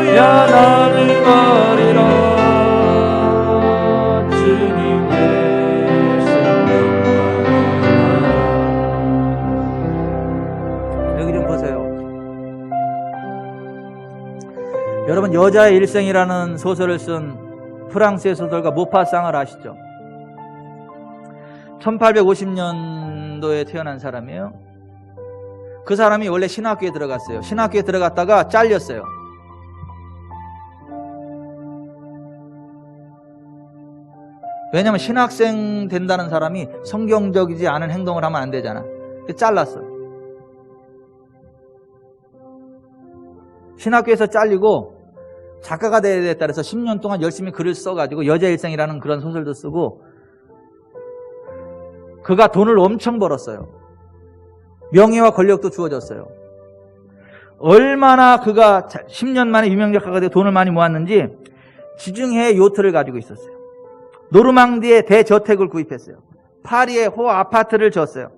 할렐루야 나는 가리라 주님 계신 영광의 나라. 여기 좀 보세요. 여러분 여자의 일생이라는 소설을 쓴 프랑스의 소설가 모파상을 아시죠? 1850년도에 태어난 사람이에요. 그 사람이 원래 신학교에 들어갔어요. 신학교에 들어갔다가 잘렸어요. 왜냐면 신학생 된다는 사람이 성경적이지 않은 행동을 하면 안 되잖아. 잘랐어. 신학교에서 잘리고 작가가 돼야 되겠다 그래서 10년 동안 열심히 글을 써가지고 여자 일생이라는 그런 소설도 쓰고, 그가 돈을 엄청 벌었어요. 명예와 권력도 주어졌어요. 얼마나 그가 10년 만에 유명 작가가 되고 돈을 많이 모았는지 지중해 요트를 가지고 있었어요. 노르망디에 대저택을 구입했어요. 파리에 호 아파트를 졌어요.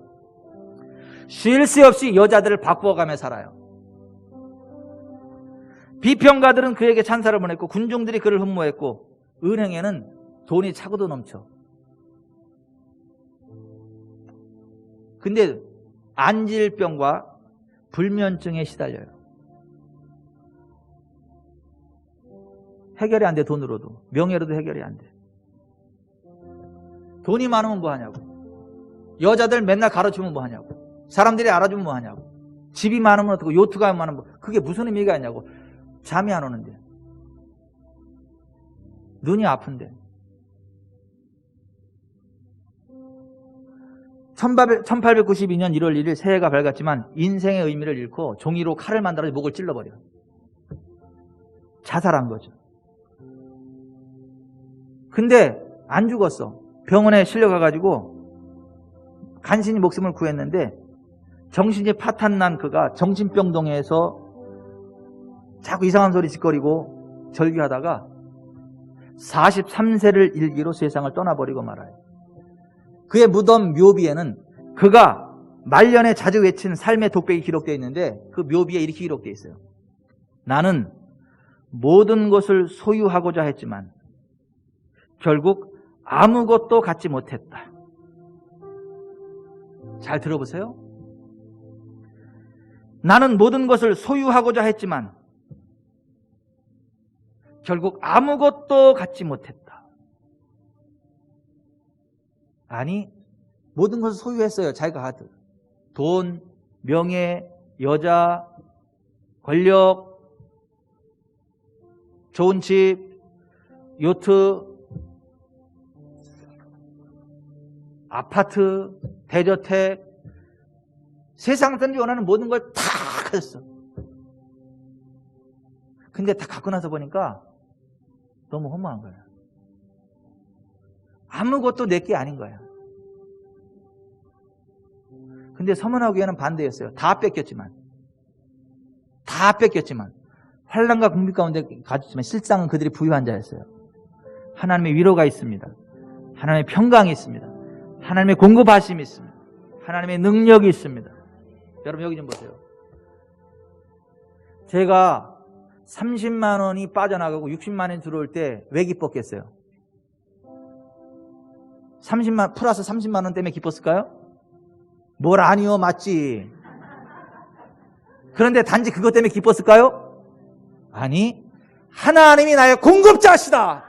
쉴 새 없이 여자들을 바꾸어가며 살아요. 비평가들은 그에게 찬사를 보냈고 군중들이 그를 흠모했고 은행에는 돈이 차고도 넘쳐. 근데 안질병과 불면증에 시달려요. 해결이 안 돼. 돈으로도 명예로도 해결이 안 돼. 돈이 많으면 뭐 하냐고. 여자들 맨날 가르치면 뭐 하냐고. 사람들이 알아주면 뭐 하냐고. 집이 많으면 어떻고 요트가 많으면 뭐. 그게 무슨 의미가 있냐고. 잠이 안 오는데, 눈이 아픈데, 1892년 1월 1일 새해가 밝았지만 인생의 의미를 잃고 종이로 칼을 만들어서 목을 찔러버려. 자살한 거죠. 근데 안 죽었어. 병원에 실려가가지고 간신히 목숨을 구했는데 정신이 파탄난 그가 정신병동에서 자꾸 이상한 소리 짓거리고 절규하다가 43세를 일기로 세상을 떠나버리고 말아요. 그의 무덤 묘비에는 그가 말년에 자주 외친 삶의 독백이 기록되어 있는데 그 묘비에 이렇게 기록되어 있어요. 나는 모든 것을 소유하고자 했지만 결국 아무것도 갖지 못했다. 잘 들어보세요. 나는 모든 것을 소유하고자 했지만 결국 아무것도 갖지 못했다. 아니, 모든 것을 소유했어요. 자기가 하듯. 돈, 명예, 여자, 권력, 좋은 집, 요트, 아파트, 대저택, 세상 사람들이 원하는 모든 걸 다 가졌어. 근데 다 갖고 나서 보니까 너무 허무한 거야. 아무것도 내게 아닌 거야. 근데 서문화교회는 반대였어요. 다 뺏겼지만 환난과 궁핍 가운데 가졌지만 실상은 그들이 부유한 자였어요. 하나님의 위로가 있습니다. 하나님의 평강이 있습니다. 하나님의 공급하심이 있습니다. 하나님의 능력이 있습니다. 여러분 여기 좀 보세요. 제가 30만 원이 빠져나가고 60만 원이 들어올 때 왜 기뻤겠어요? 30만 플러스 30만 원 때문에 기뻤을까요? 뭘 아니요, 맞지. 그런데 단지 그것 때문에 기뻤을까요? 아니, 하나님이 나의 공급자시다.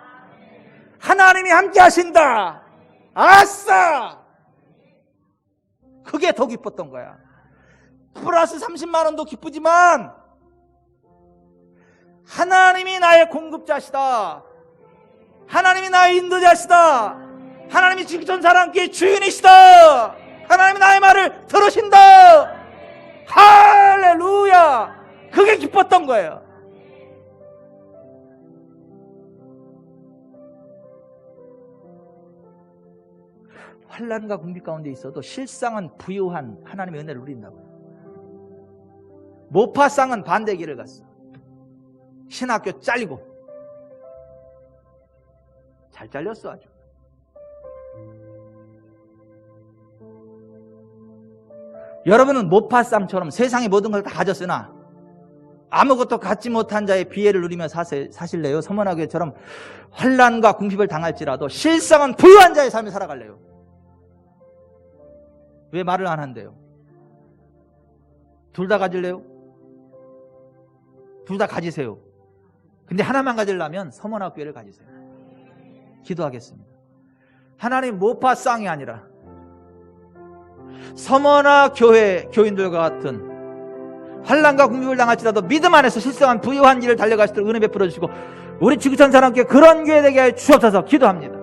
하나님이 함께 하신다. 아싸! 그게 더 기뻤던 거야. 플러스 30만 원도 기쁘지만 하나님이 나의 공급자시다. 하나님이 나의 인도자시다. 하나님이 지구촌사랑 함께 주인이시다. 하나님이 나의 말을 들으신다. 할렐루야. 그게 기뻤던 거예요. 환난과 궁핍 가운데 있어도 실상은 부유한 하나님의 은혜를 누린다고요. 모파상은 반대 길을 갔어. 신학교 잘리고 잘 잘렸어 아주. 여러분은 모파상처럼 세상의 모든 걸 다 가졌으나 아무것도 갖지 못한 자의 비애를 누리며 사실래요? 서문화교회처럼 환난과 궁핍을 당할지라도 실상은 부유한 자의 삶을 살아갈래요? 왜 말을 안 한대요? 둘 다 가질래요? 둘 다 가지세요. 근데 하나만 가지려면 서문화교회를 가지세요. 기도하겠습니다. 하나님 모파상이 아니라 서문화교회 교인들과 같은 환난과 궁핍을 당할지라도 믿음 안에서 실성한 부유한 일을 달려갈 수 있도록 은혜 베풀어 주시고 우리 지구촌 사람께 그런 교회 되게 하여 주옵소서. 기도합니다.